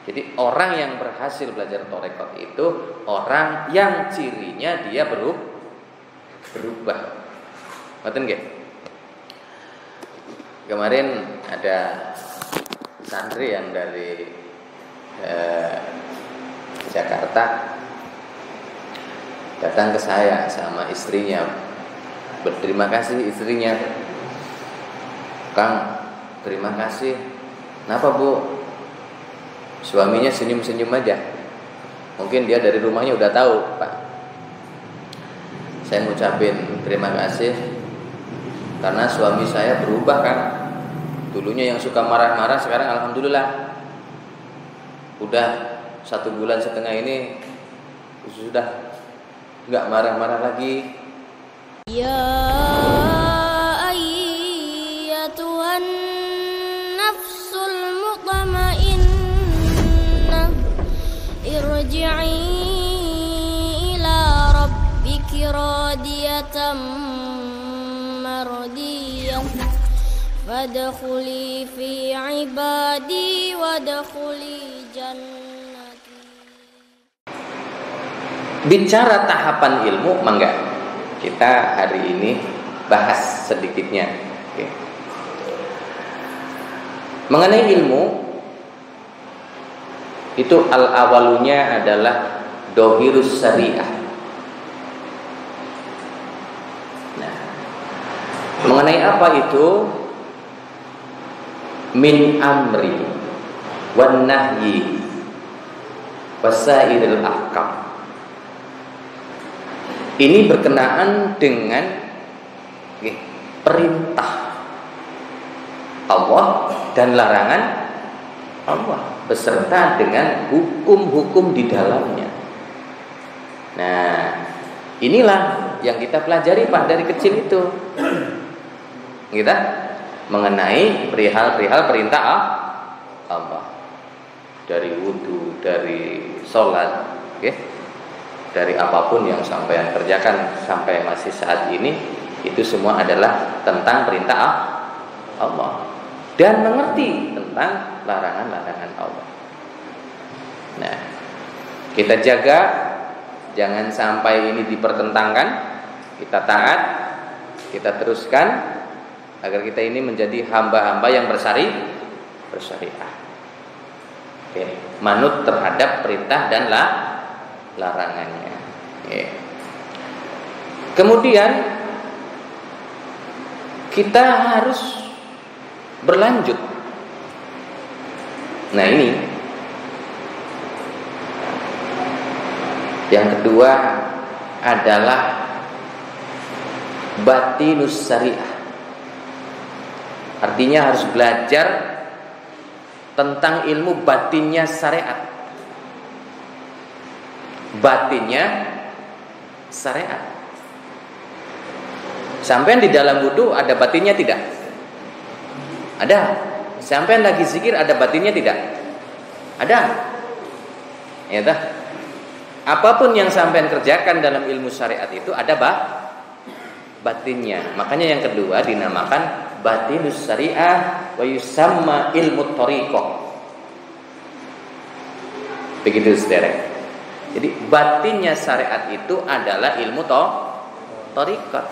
Jadi orang yang berhasil belajar tarekat itu orang yang cirinya dia berubah. Ngerti nggih? Kemarin ada santri yang dari Jakarta datang ke saya sama istrinya, berterima kasih istrinya, Kang, terima kasih. Kenapa Bu? Suaminya senyum-senyum aja. Mungkin dia dari rumahnya udah tahu, Pak. Saya ngucapin terima kasih karena suami saya berubah, Kang. Dulunya yang suka marah-marah, sekarang alhamdulillah udah 1,5 bulan ini sudah nggak marah-marah lagi. Ya ayyatuhan nafsul mutmainnah irji'i ila rabbiki radiyatan mardiyah fadkhuli fi ibadi wadkhuli jannati. Bicara tahapan ilmu, mangga kita hari ini bahas sedikitnya. Oke. Mengenai ilmu itu al-awalunya adalah dohirus syariah. Nah, mengenai apa itu? Min amri wan nahyi wasairil ahkam. Ini berkenaan dengan perintah Allah dan larangan Allah beserta dengan hukum-hukum di dalamnya. Nah, inilah yang kita pelajari Pak dari kecil itu. Kita mengenai perihal-perihal perintah Allah. Dari wudu, dari sholat, dari apapun yang sampai kerjakan sampai masih saat ini, itu semua adalah tentang perintah Allah dan mengerti tentang larangan-larangan Allah. Nah, kita jaga jangan sampai ini dipertentangkan. Kita taat, kita teruskan agar kita ini menjadi hamba-hamba yang bersyariah. Manut terhadap perintah dan larangannya. Kemudian kita harus berlanjut. Nah, ini yang kedua adalah batinus syariah. Artinya harus belajar tentang ilmu batinnya syariat. Batinnya syariat. Sampai di dalam wudu ada batinnya tidak? Ada. Sampai lagi zikir ada batinnya tidak? Ada. Ya dah. Apapun yang sampai kerjakan dalam ilmu syariat itu ada batinnya. Makanya yang kedua dinamakan batinus syariah wa yusamma ilmu thariqah. Begitu saudara. Jadi batinnya syariat itu adalah ilmu thariqah.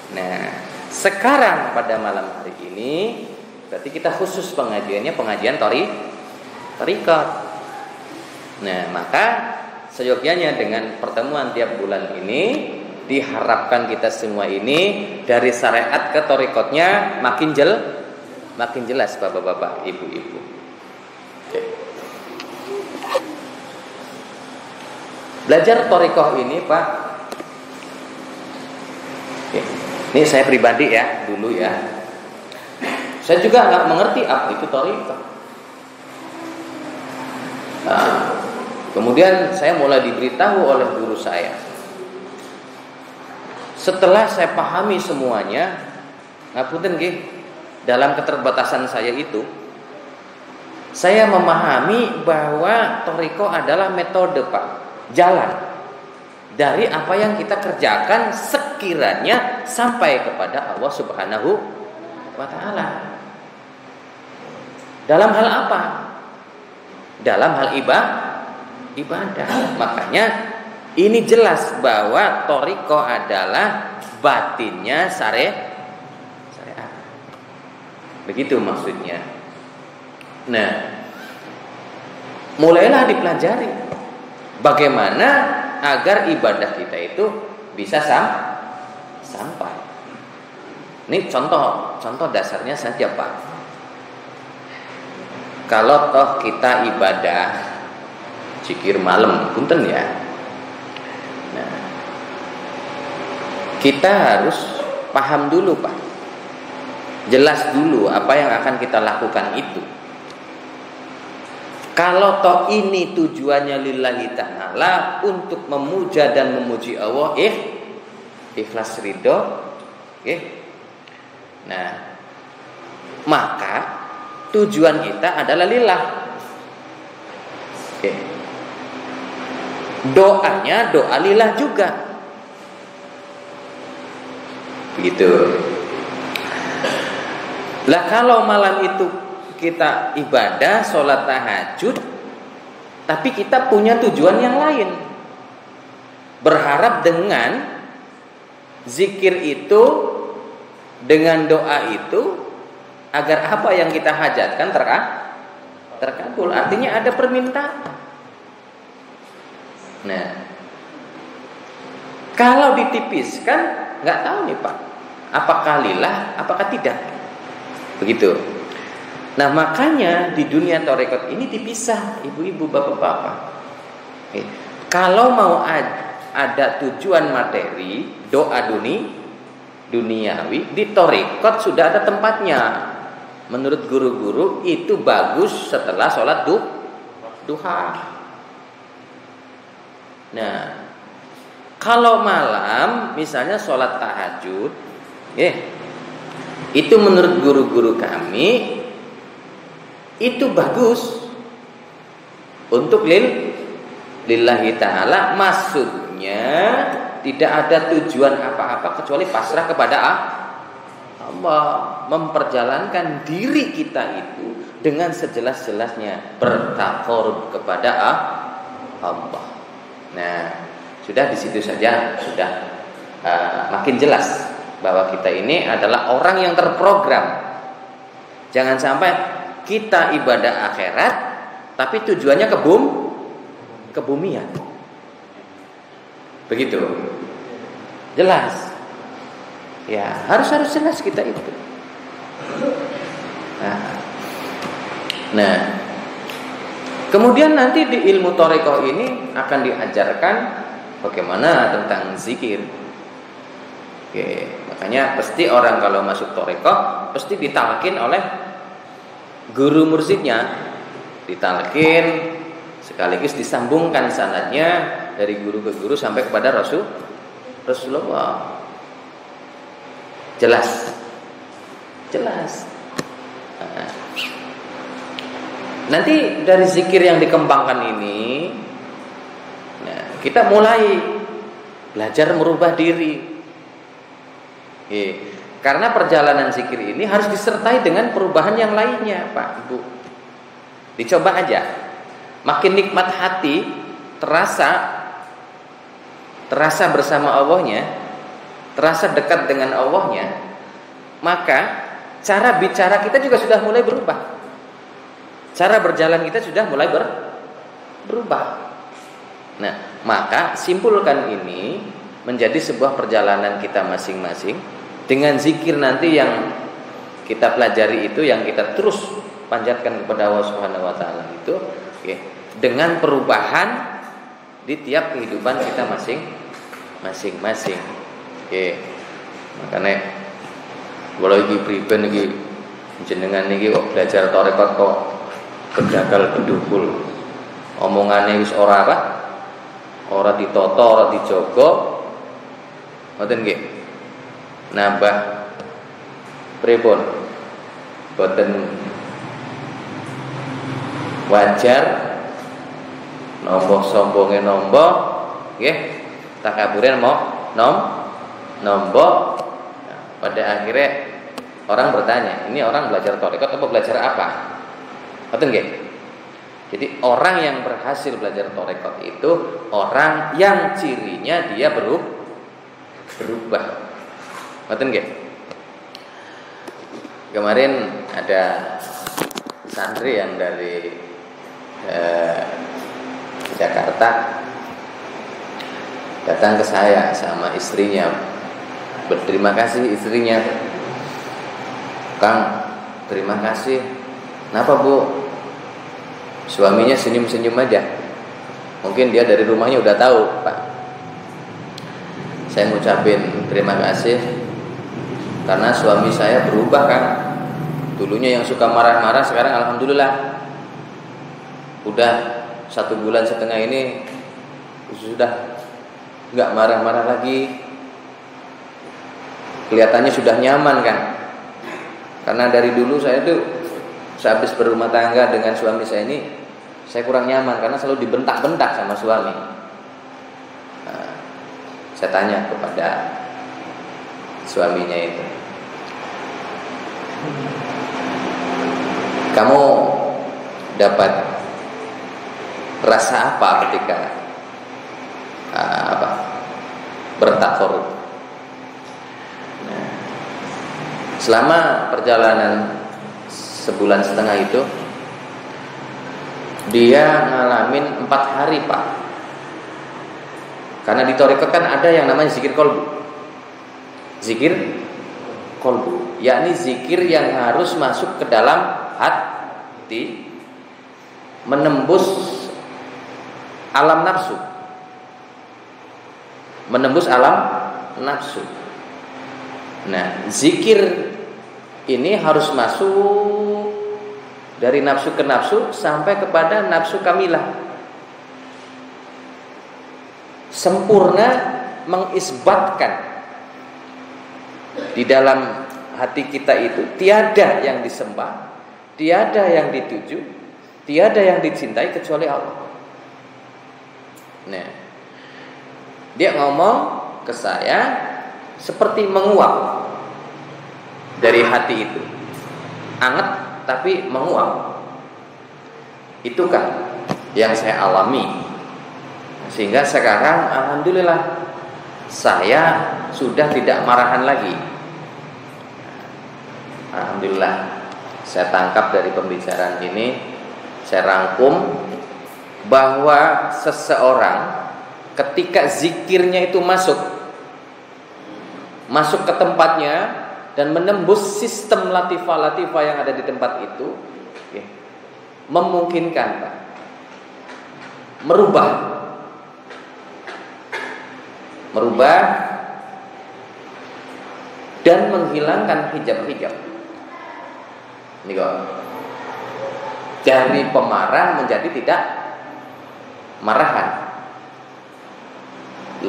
Nah, sekarang pada malam hari ini berarti kita khusus pengajiannya pengajian thariqah. Nah, maka seyogyanya dengan pertemuan tiap bulan ini diharapkan kita semua ini dari syariat ke thariqatnya makin jelas bapak-bapak, ibu-ibu. Oke. Belajar thariqah ini Pak. Oke. Ini saya pribadi ya, dulu ya. Saya juga nggak mengerti apa itu thariqah. Nah, kemudian saya mulai diberitahu oleh guru saya. Setelah saya pahami semuanya, ngapunten nggih, dalam keterbatasan saya itu, saya memahami bahwa thariqah adalah metode Pak, jalan dari apa yang kita kerjakan sekiranya sampai kepada Allah Subhanahu wa taala. Dalam hal apa? dalam hal ibadah. Makanya ini jelas bahwa thariqah adalah batinnya syariat. Begitu maksudnya. Nah, mulailah dipelajari bagaimana agar ibadah kita itu bisa sampai. Ini contoh dasarnya saja, Pak. Kalau toh kita ibadah zikir malam, punten ya. Nah, kita harus paham dulu, Pak. Jelas dulu apa yang akan kita lakukan itu. Kalau toh ini tujuannya lillahi ta'ala, untuk memuja dan memuji Allah, ikhlas ridho, nah, maka tujuan kita adalah lillah. Doanya doa lillah juga. Begitu. Lah kalau malam itu kita ibadah, sholat tahajud, tapi kita punya tujuan yang lain. Berharap dengan zikir itu, dengan doa itu, agar apa yang kita hajatkan terkabul. Artinya ada permintaan. Nah, kalau ditipiskan, nggak tahu nih Pak, apakah lillah, apakah tidak. Begitu. Nah, makanya di dunia tarekat ini dipisah, ibu-ibu, bapak-bapak. Kalau mau ada tujuan materi, doa duniawi, di tarekat sudah ada tempatnya. Menurut guru-guru itu bagus setelah sholat duha. Nah, kalau malam misalnya sholat tahajud, itu menurut guru-guru kami itu bagus untuk lillahi ta'ala. Maksudnya tidak ada tujuan apa-apa kecuali pasrah kepada Allah, memperjalankan diri kita itu dengan sejelas-jelasnya bertaqarrub kepada Allah. Nah, sudah di situ saja sudah makin jelas bahwa kita ini adalah orang yang terprogram. Jangan sampai kita ibadah akhirat tapi tujuannya kebumian. Begitu. Jelas. Ya, harus jelas kita itu. Nah, kemudian nanti di ilmu thariqah ini akan diajarkan bagaimana tentang zikir. Makanya pasti orang kalau masuk thariqah pasti ditalkin oleh guru mursyidnya, ditalkin sekaligus disambungkan sanadnya dari guru ke guru sampai kepada Rasulullah. Jelas. Nanti dari zikir yang dikembangkan ini, nah, kita mulai belajar merubah diri. Karena perjalanan zikir ini harus disertai dengan perubahan yang lainnya, Pak, Ibu. Dicoba aja. Makin nikmat hati, terasa bersama Allahnya, terasa dekat dengan Allahnya, maka cara bicara kita juga sudah mulai berubah. Cara berjalan kita sudah mulai berubah. Nah, maka simpulkan ini menjadi sebuah perjalanan kita masing-masing. Dengan zikir nanti yang kita pelajari itu, yang kita terus panjatkan kepada Allah Subhanahu wa taala itu, dengan perubahan di tiap kehidupan kita masing-masing. Makanya kalau iki priben iki jenengan iki kok belajar tarekat kok kejagal bedukul. Omongane wis ora apa? Ora ditata, ora dijaga. Ngoten nggih. Nambah pripun? Boten wajar nombok sombonge nombok, nggih. Takabure nombok. Nah, pada akhirnya orang bertanya, ini orang belajar tarekat apa belajar apa? Ngoten nggih. Jadi orang yang berhasil belajar tarekat itu orang yang cirinya dia berubah. Ngerti nggih? Kemarin ada santri yang dari Jakarta datang ke saya sama istrinya, berterima kasih istrinya, Kang, terima kasih. Kenapa Bu? Suaminya senyum-senyum aja. Mungkin dia dari rumahnya udah tahu, Pak. Saya ngucapin terima kasih karena suami saya berubah, Kang. Dulunya yang suka marah-marah, sekarang alhamdulillah udah 1,5 bulan ini sudah nggak marah-marah lagi. Kelihatannya sudah nyaman, kan? Karena dari dulu saya tuh sehabis berumah tangga dengan suami saya ini, saya kurang nyaman karena selalu dibentak-bentak sama suami. Nah, saya tanya kepada suaminya itu, kamu dapat rasa apa ketika bertakorup? Nah, selama perjalanan 1,5 bulan itu dia ngalamin 4 hari, Pak. Karena di tarekat kan ada yang namanya zikir kolbu. Zikir kolbu, yakni zikir yang harus masuk ke dalam hati, menembus alam nafsu. Menembus alam nafsu. Nah, zikir ini harus masuk dari nafsu ke nafsu sampai kepada nafsu kamilah. Sempurna mengisbatkan di dalam hati kita itu tiada yang disembah, tiada yang dituju, tiada yang dicintai kecuali Allah. Nah, dia ngomong ke saya seperti menguap dari hati itu, anget tapi menguap. Itu kan yang saya alami. Sehingga sekarang alhamdulillah saya sudah tidak marahan lagi. Alhamdulillah, saya tangkap dari pembicaraan ini, saya rangkum bahwa seseorang ketika zikirnya itu masuk ke tempatnya dan menembus sistem latifah-latifah yang ada di tempat itu, memungkinkan, Pak, merubah dan menghilangkan hijab-hijab. Ini kok, dari pemarah menjadi tidak marahan.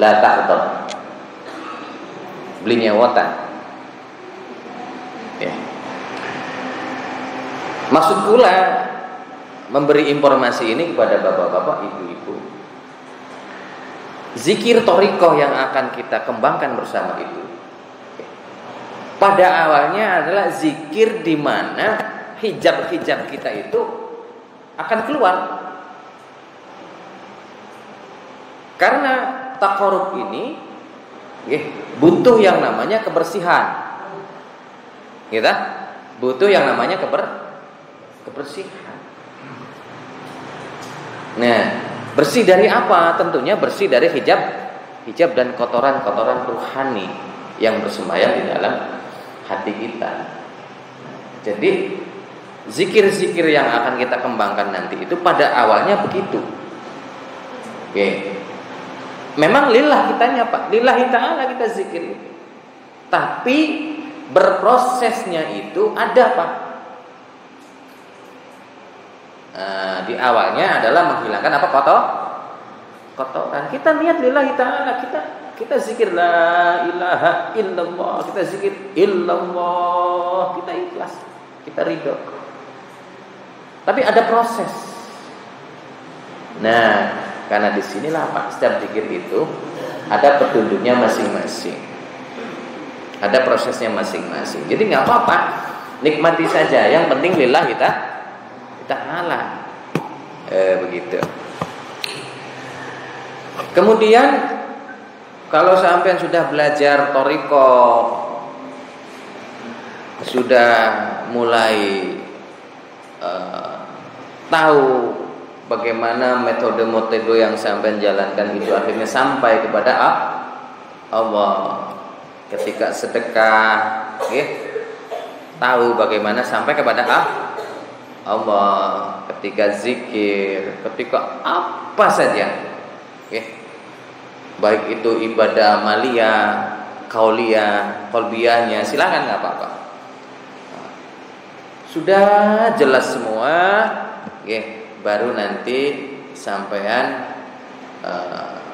La taghdab, belinya watan. Ya. Maksud pula memberi informasi ini kepada bapak-bapak, ibu-ibu. Zikir thariqah yang akan kita kembangkan bersama itu, pada awalnya adalah zikir di mana hijab-hijab kita itu akan keluar. Karena taqarrub ini butuh yang namanya kebersihan. Kita butuh yang namanya kebersihan. Nah, bersih dari apa? Tentunya bersih dari hijab dan kotoran-kotoran ruhani yang bersemayam di dalam hati kita. Jadi zikir-zikir yang akan kita kembangkan nanti itu pada awalnya begitu. Memang lillah kitanya, Pak, lillahi ta'ala kita zikir itu. Tapi berprosesnya itu ada, Pak. Di awalnya adalah menghilangkan apa? Kotoran. Kita niat lillahi ta'ala, kita zikir la ilaha illallah, kita zikir illallah, kita ikhlas, kita ridho. Tapi ada proses. Nah, karena disinilah, Pak, setiap zikir itu ada petunjuknya masing-masing, ada prosesnya masing-masing. Jadi nggak apa-apa, nikmati saja. Yang penting lillahi ta'ala. Begitu. Kemudian kalau sampean sudah belajar thariqah, sudah mulai tahu bagaimana metode-metode yang sampean jalankan itu akhirnya sampai kepada Allah. Ketika sedekah, tahu bagaimana sampai kepada Allah. Ketika zikir, ketika apa saja, baik itu ibadah maliyah, qauliyah, qalbiyahnya, silakan, nggak apa-apa. Sudah jelas semua, baru nanti sampean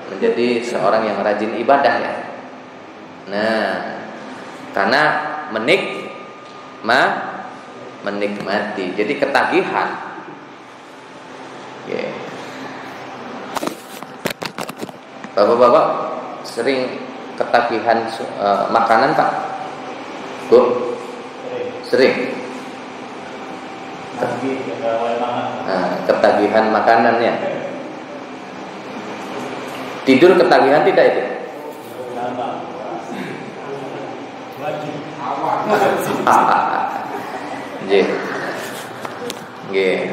menjadi seorang yang rajin ibadah ya. Nah, karena menikmati, jadi ketagihan. Bapak-bapak sering ketagihan makanan, Pak? Bu? Sering. Ketagihan makanannya. Tidur ketagihan tidak itu? Ya.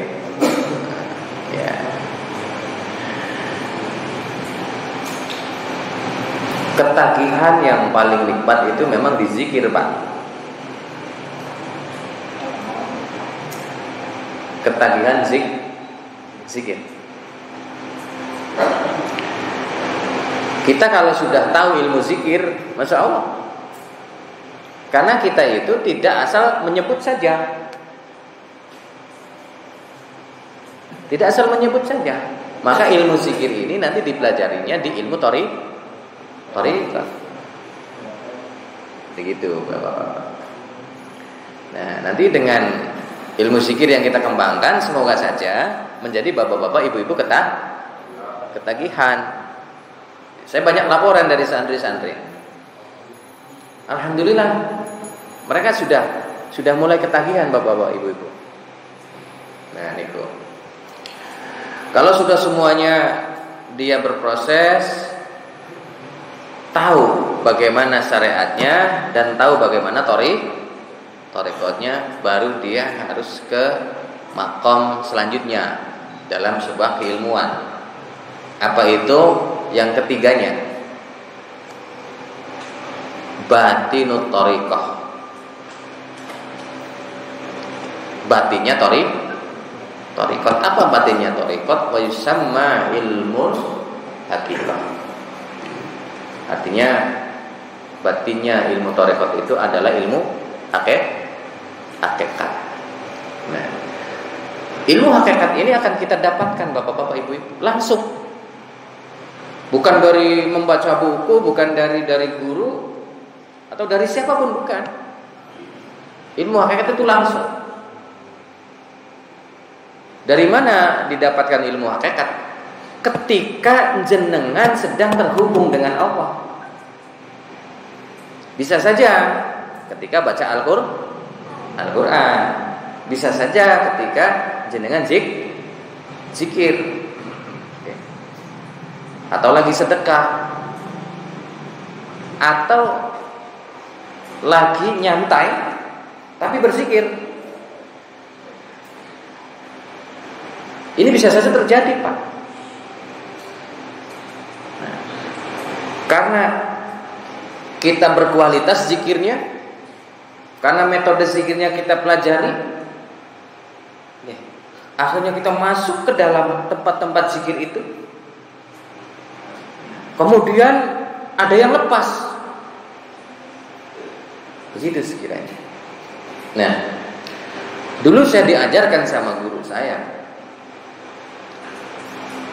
Ketagihan yang paling nikmat itu memang dizikir, Pak. Ketagihan zikir. Kita kalau sudah tahu ilmu zikir, Masya Allah. Karena kita itu tidak asal menyebut saja. Tidak asal menyebut saja. Maka ilmu zikir ini nanti dipelajarinya di ilmu thariqah. Begitu, Bapak-bapak. Nah, nanti dengan ilmu zikir yang kita kembangkan, semoga saja menjadi bapak-bapak, ibu-ibu ketagihan. Saya banyak laporan dari santri-santri. Alhamdulillah, mereka sudah mulai ketagihan, bapak-bapak, ibu-ibu. Nah, niku. Kalau sudah semuanya dia berproses, tahu bagaimana syariatnya dan tahu bagaimana thariqatnya, baru dia harus ke maqam selanjutnya dalam sebuah keilmuan. Apa itu? Yang ketiganya, batinut thariqah. Batinnya thariqat. Apa batinnya thariqat? Wa yusamma ilmun haqiqah. Artinya batinnya ilmu thariqat itu adalah ilmu hakikat. Nah, ilmu hakikat ini akan kita dapatkan, bapak-bapak, ibu-ibu, langsung. Bukan dari membaca buku, bukan dari guru atau dari siapapun, bukan. Ilmu hakikat itu langsung. Dari mana didapatkan ilmu hakikat? Ketika jenengan sedang terhubung dengan Allah. Bisa saja ketika baca Al-Quran. Bisa saja ketika jenengan zikir. Atau lagi sedekah, atau lagi nyantai tapi berzikir. Ini bisa saja terjadi, Pak. Nah, karena kita berkualitas zikirnya, karena metode zikirnya kita pelajari, akhirnya kita masuk ke dalam tempat-tempat zikir itu. Kemudian ada yang lepas. Begitu sekiranya. Nah, dulu saya diajarkan sama guru saya,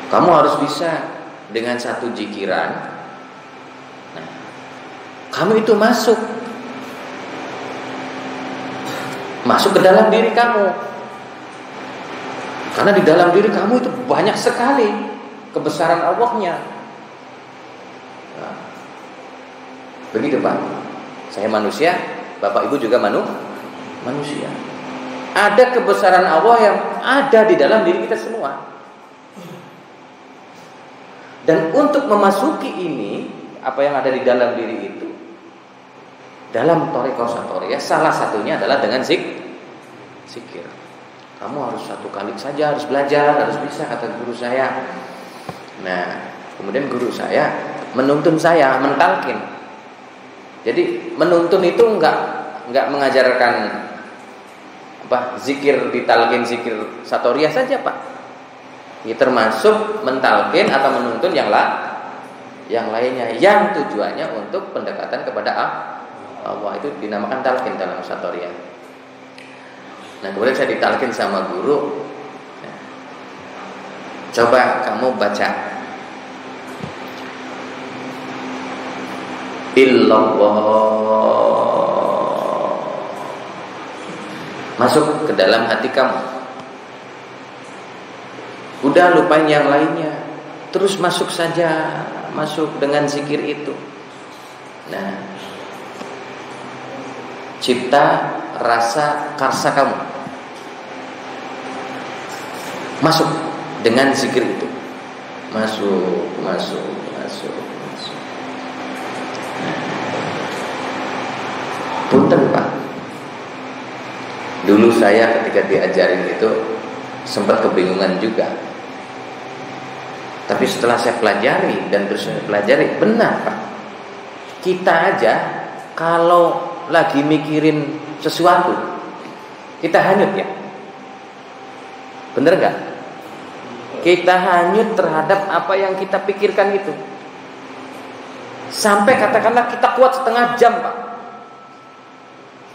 kamu harus bisa dengan satu zikiran. Nah, kamu itu masuk ke dalam diri kamu. Karena di dalam diri kamu itu banyak sekali kebesaran Allahnya. Begitu, Pak. Saya manusia, Bapak Ibu juga manusia. Ada kebesaran Allah yang ada di dalam diri kita semua. Dan untuk memasuki ini, apa yang ada di dalam diri itu, dalam thariqah satoriyah salah satunya adalah dengan zikir. Kamu harus 1 kali saja, harus belajar, harus bisa, kata guru saya. Nah, kemudian guru saya menuntun saya, mentalkin. Jadi menuntun itu enggak mengajarkan zikir ditalkin, zikir satoriyah saja, Pak. Ini termasuk mentalkin atau menuntun yang lainnya, yang tujuannya untuk pendekatan kepada Allah. Itu dinamakan talqin dalam satoriyah. Nah, kemudian saya ditalqin sama guru. Nah, coba kamu baca illallah, masuk ke dalam hati kamu. Udah lupain yang lainnya, terus masuk saja, masuk dengan zikir itu. Nah, cipta rasa karsa kamu, masuk dengan zikir itu. Masuk. Punten, Pak. Dulu saya ketika diajarin itu sempat kebingungan juga. Tapi setelah saya pelajari dan terus saya pelajari, benar, Pak. Kita aja kalau lagi mikirin sesuatu, kita hanyut ya. Bener gak? Kita hanyut terhadap apa yang kita pikirkan itu. Sampai katakanlah kita kuat setengah jam, Pak.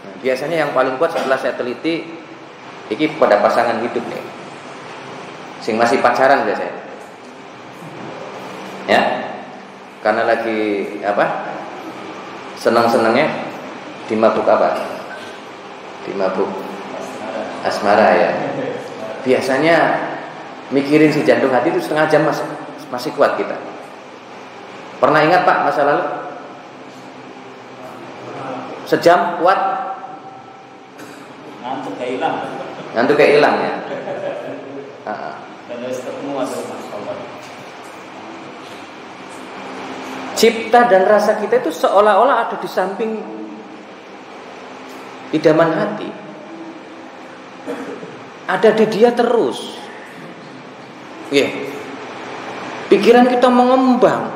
Nah, biasanya yang paling kuat setelah saya teliti, ini pada pasangan hidup nih, sing masih pacaran biasanya. Ya, karena lagi senang-senangnya di mabuk di mabuk asmara ya. Biasanya mikirin si jantung hati itu setengah jam masih kuat kita. Pernah ingat, Pak, masa lalu? Sejam kuat? Ngantuk kayak hilang ya. Cipta dan rasa kita itu seolah-olah ada di samping idaman hati, ada di dia terus. Pikiran kita mengembang,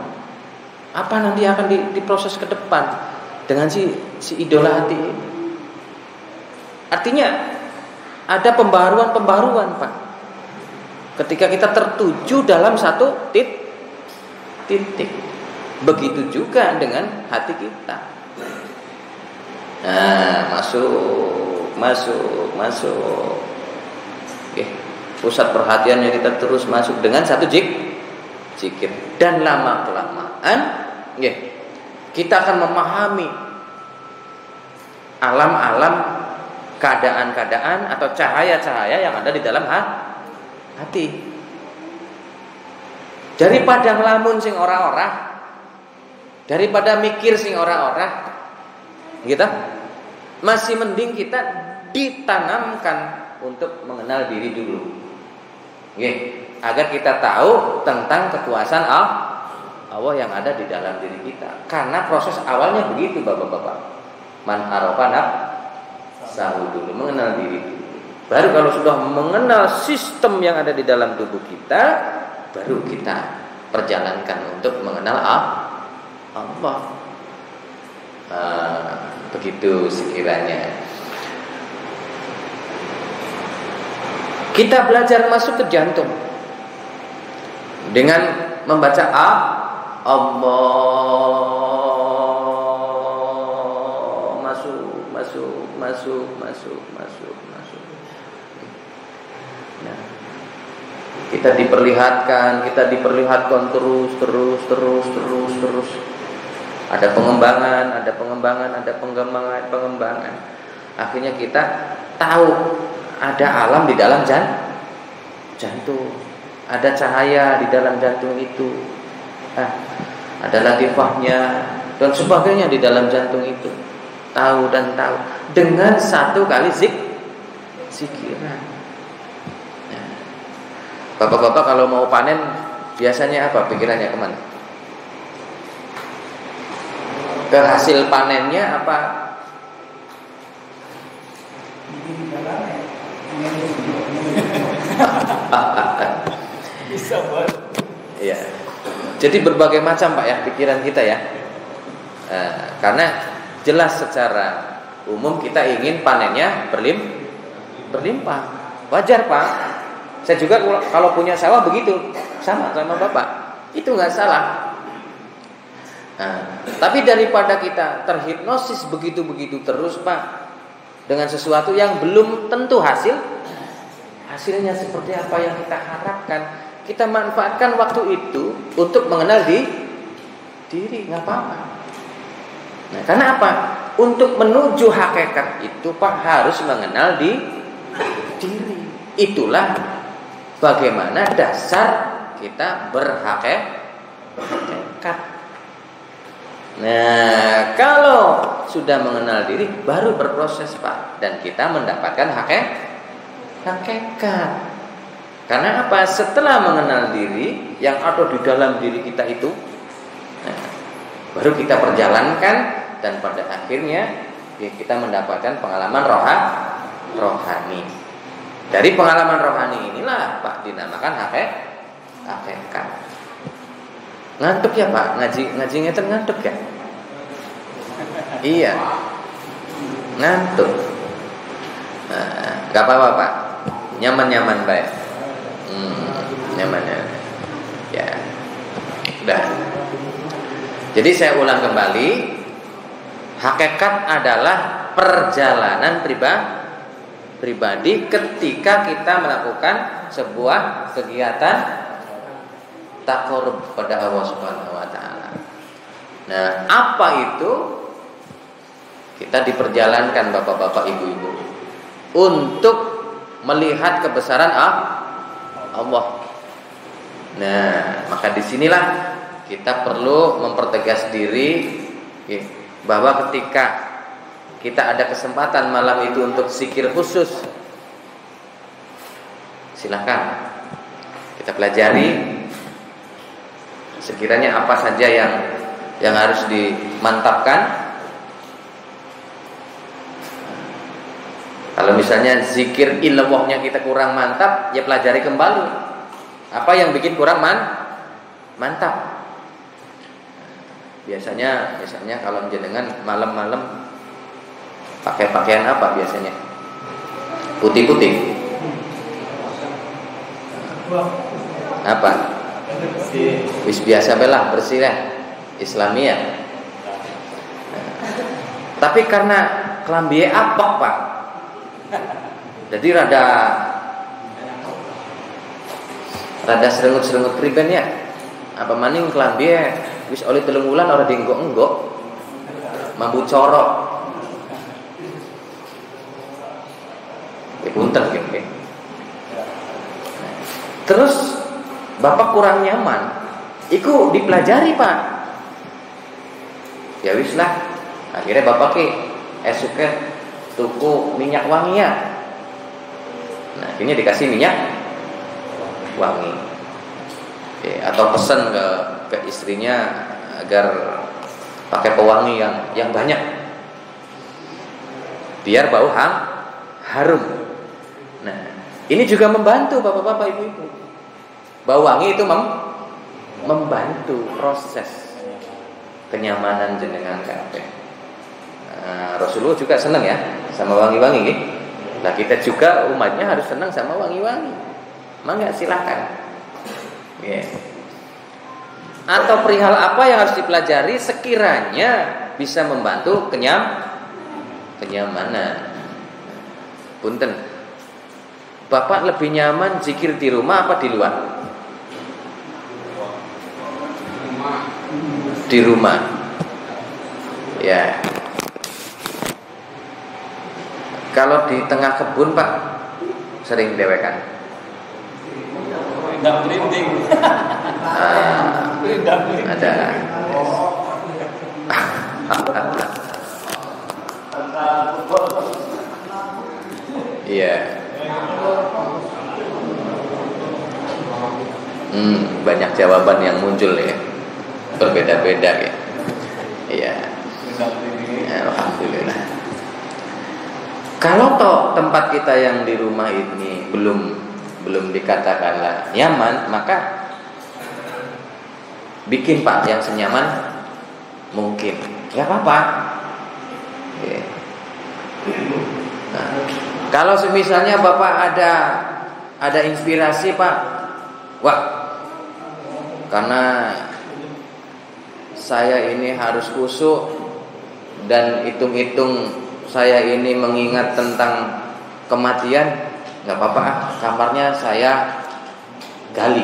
apa nanti akan diproses ke depan dengan si idola hati ini. Artinya ada pembaharuan, Pak. Ketika kita tertuju dalam satu titik. Begitu juga dengan hati kita. Nah, masuk. Pusat perhatiannya kita terus masuk dengan satu zikir. Dan lama kelamaan, kita akan memahami alam-alam, keadaan-keadaan atau cahaya-cahaya yang ada di dalam hati. Daripada ngelamun sing ora-ora, daripada mikir sing ora-ora, kita masih mending kita ditanamkan untuk mengenal diri dulu, agar kita tahu tentang kekuasaan Allah yang ada di dalam diri kita. Karena proses awalnya begitu, bapak-bapak. Man arafa nafsahu dulu, mengenal diri dulu. Baru kalau sudah mengenal sistem yang ada di dalam tubuh kita, baru kita perjalankan untuk mengenal Allah. Begitu sekiranya kita belajar masuk ke jantung dengan membaca Allah, masuk. Nah, kita diperlihatkan terus. Ada pengembangan. Akhirnya kita tahu ada alam di dalam jantung. Ada cahaya di dalam jantung itu. Ada latifahnya dan sebagainya di dalam jantung itu. Tahu dengan satu kali zikiran. Bapak-bapak kalau mau panen biasanya apa pikirannya kemana? Ke hasil panennya apa? Bisa buat. Iya. Jadi berbagai macam Pak ya pikiran kita ya. Karena jelas secara umum kita ingin panennya berlimpah. Wajar Pak. Saya juga kalau punya sawah begitu, sama Bapak. Itu nggak salah. Tapi daripada kita terhipnosis begitu-begitu terus Pak, dengan sesuatu yang belum tentu hasilnya seperti apa yang kita harapkan, kita manfaatkan waktu itu untuk mengenal diri, nggak apa-apa. Nah, karena apa? Untuk menuju hakikat itu Pak harus mengenal diri. Itulah bagaimana dasar kita berhakikat. Nah, kalau sudah mengenal diri baru berproses Pak, dan kita mendapatkan hakikat. Karena apa? Setelah mengenal diri yang ada di dalam diri kita itu, baru kita perjalankan, dan pada akhirnya kita mendapatkan pengalaman rohani. Dari pengalaman rohani inilah Pak dinamakan hakikat. Ngantuk ya Pak? Ngaji ngeten ngantuk ya? Iya. Ngantuk. Gak apa-apa Pak. Nyaman-nyaman baik. Nyaman ya. Ya. Udah. Jadi saya ulang kembali. Hakikat adalah perjalanan pribadi ketika kita melakukan sebuah kegiatan taqarrub pada Allah Subhanahu wa taala. Nah, apa itu? Kita diperjalankan Bapak-bapak, Ibu-ibu untuk melihat kebesaran Allah. Nah, maka disinilah kita perlu mempertegas diri bahwa ketika kita ada kesempatan malam itu untuk zikir khusus, silakan kita pelajari. Sekiranya apa saja yang harus dimantapkan. Kalau misalnya zikir ilmunya kita kurang mantap, ya pelajari kembali. Apa yang bikin kurang mantap? Biasanya kalau jenengan malam-malam pakai pakaian apa biasanya? Putih-putih. Apa? Wis biasa belah, bersih lah, Islamiyah. Tapi karena kelambi apok Pak, jadi rada serengut-serengut priben ya. Apa maning kelambi wis oleh 3 wulan ora dienggok-enggok, mambu corok. Punten nggih. Terus Bapak kurang nyaman, iku dipelajari Pak. Ya wis lah. Akhirnya Bapak esuke tuku minyak wangi ya. Nah, ini dikasih minyak wangi. Atau pesan ke istrinya agar pakai pewangi yang banyak, biar bau harum. Nah, ini juga membantu Bapak-bapak, Ibu-ibu. Bau wangi itu membantu proses kenyamanan jenengan kabeh. Rasulullah juga senang ya sama wangi-wangi gitu. Nah, kita juga umatnya harus senang sama wangi-wangi. Mangga silakan. Yeah. Atau perihal apa yang harus dipelajari sekiranya bisa membantu kenyamanan. Punten, Bapak lebih nyaman zikir di rumah apa di luar? Di rumah. Ya. Kalau di tengah kebun Pak sering dewekan. Enggak merinding. Ada. Iya. Banyak jawaban yang muncul ya. Berbeda-beda ya. Iya. Alhamdulillah. Kalau toh tempat kita yang di rumah ini belum dikatakanlah nyaman, maka bikin Pak yang senyaman mungkin. Ya apa-apa. Ya. Nah, kalau misalnya Bapak ada inspirasi Pak, wah, karena saya ini harus khusyuk dan hitung-hitung saya ini mengingat tentang kematian, nggak apa-apa, kamarnya saya gali.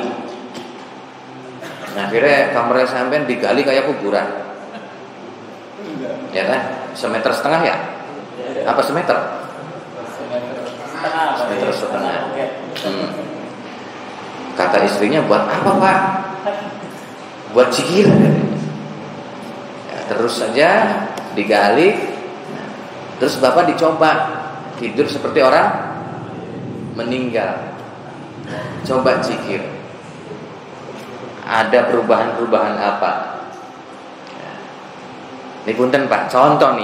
Nah, akhirnya kamarnya sampean digali kayak kuburan, ya kan? 1,5 meter ya? Apa semeter? Semeter setengah. Kata istrinya, buat apa Pak? Buat cikir. Ya, terus saja digali. Terus Bapak dicoba tidur seperti orang meninggal. Coba cikir. Ada perubahan-perubahan apa? Ya. Ini punten Pak, contoh.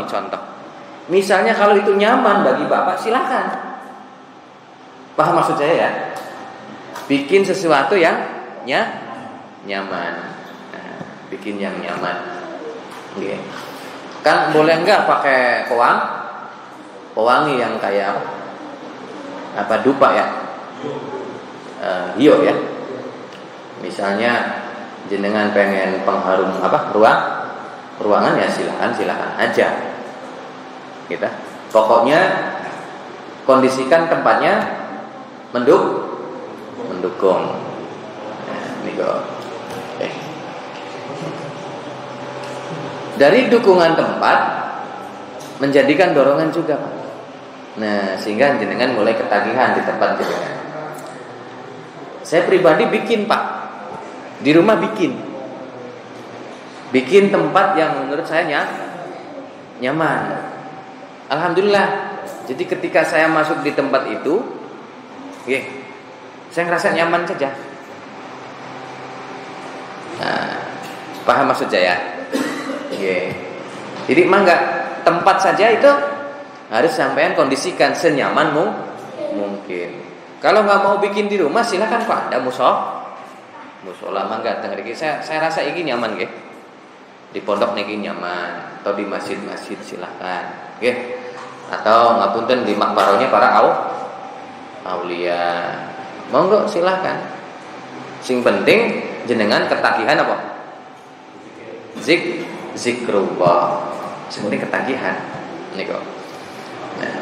Misalnya kalau itu nyaman bagi Bapak, silakan. Paham maksud saya ya? Bikin sesuatu yang nyaman. Nah, bikin yang nyaman. Okay. Kan boleh enggak pakai pewangi yang kayak apa dupa ya, hio ya. Misalnya jenengan pengen pengharum apa ruangan ya silakan aja. Gitu. Pokoknya kondisikan tempatnya mendukung. Nah, ini kok. Dari dukungan tempat menjadikan dorongan juga Pak. Nah, sehingga jenengan mulai ketagihan di tempat jenengan. Saya pribadi bikin Pak, di rumah bikin tempat yang menurut saya nyaman. Alhamdulillah. Jadi ketika saya masuk di tempat itu, saya ngerasa nyaman saja. Nah, paham maksud saya? Jadi emang enggak tempat saja itu harus sampean kondisikan senyaman mungkin. Kalau nggak mau bikin di rumah silakan Pak, ada musola mangga teng mriki. Saya rasa ini nyaman nggih. Di pondok niki nyaman atau di masjid-masjid silakan. Nggih. Atau ngapunten di makbarahnya para aulia. Monggo silakan. Sing penting jenengan ketagihan apa? Zikrullah. Sebenarnya ketagihan niku. Nah.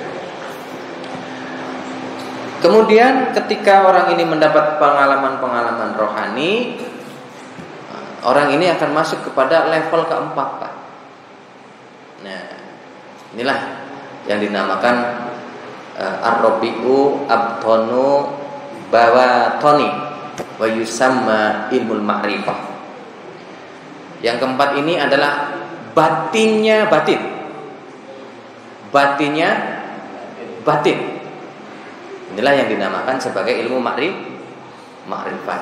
Kemudian ketika orang ini mendapat pengalaman-pengalaman rohani, orang ini akan masuk kepada level keempat, Pak. Nah, inilah yang dinamakan ar-rabi'u abtonu bawatoni wa yusamma ilmul ma'rifah. Yang keempat ini adalah batinnya batin. Inilah yang dinamakan sebagai ilmu ma'rifat.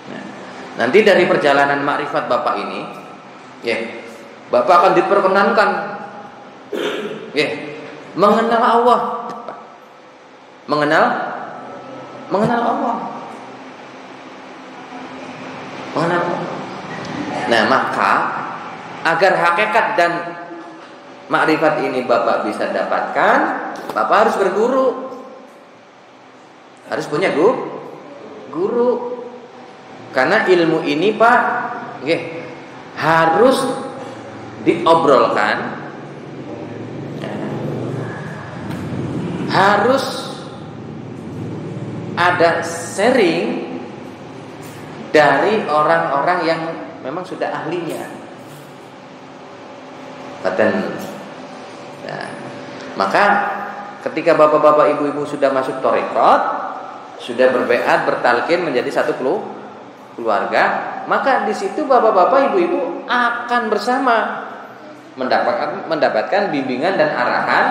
Nah, nanti dari perjalanan ma'rifat Bapak ini, Bapak akan diperkenankan mengenal Allah. Mengenal Allah. Mengenal Allah. Nah, maka agar hakikat dan makrifat ini Bapak bisa dapatkan, Bapak harus berguru. Harus punya guru. Karena ilmu ini Pak, harus diobrolkan. Harus ada sharing dari orang-orang yang memang sudah ahlinya. Nah, maka ketika bapak-bapak ibu-ibu sudah masuk thariqat, sudah berbeat bertalqin menjadi satu keluarga, maka di situ bapak-bapak ibu-ibu akan bersama mendapatkan bimbingan dan arahan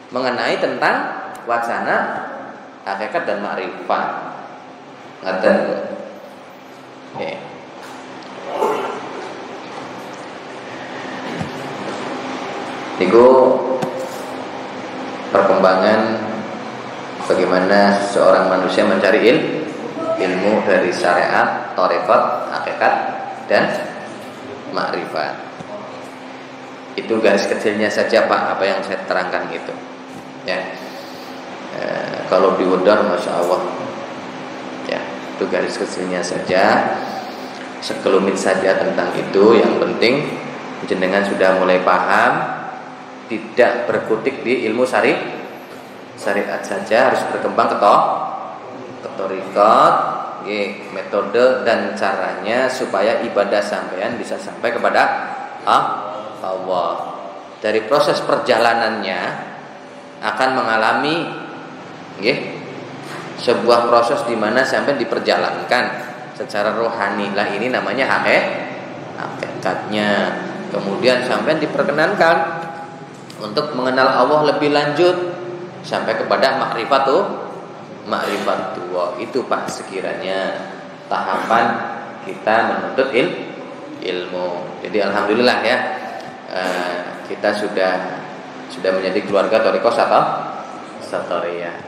mengenai tentang wacana hakikat dan ma'rifat. Oke. Itu perkembangan bagaimana seorang manusia mencari ilmu dari syariat, thariqat, hakikat dan makrifat. Itu garis kecilnya saja Pak, apa yang saya terangkan itu. Ya. Kalau diudar, masya Allah. Ya, itu garis kecilnya saja. Sekelumit saja tentang itu. Yang penting jenengan sudah mulai paham. Tidak berkutik di ilmu syariat saja, harus berkembang ke thariqat, metode dan caranya supaya ibadah sampean bisa sampai kepada Allah. Dari proses perjalanannya akan mengalami sebuah proses di mana sampean diperjalankan secara rohani. Lah ini namanya hakikatnya. Kemudian sampean diperkenankan untuk mengenal Allah lebih lanjut sampai kepada ma'rifatullah. Itu Pak sekiranya tahapan kita menuntut ilmu. Jadi alhamdulillah ya, kita sudah menjadi keluarga thariqah Satoriyah.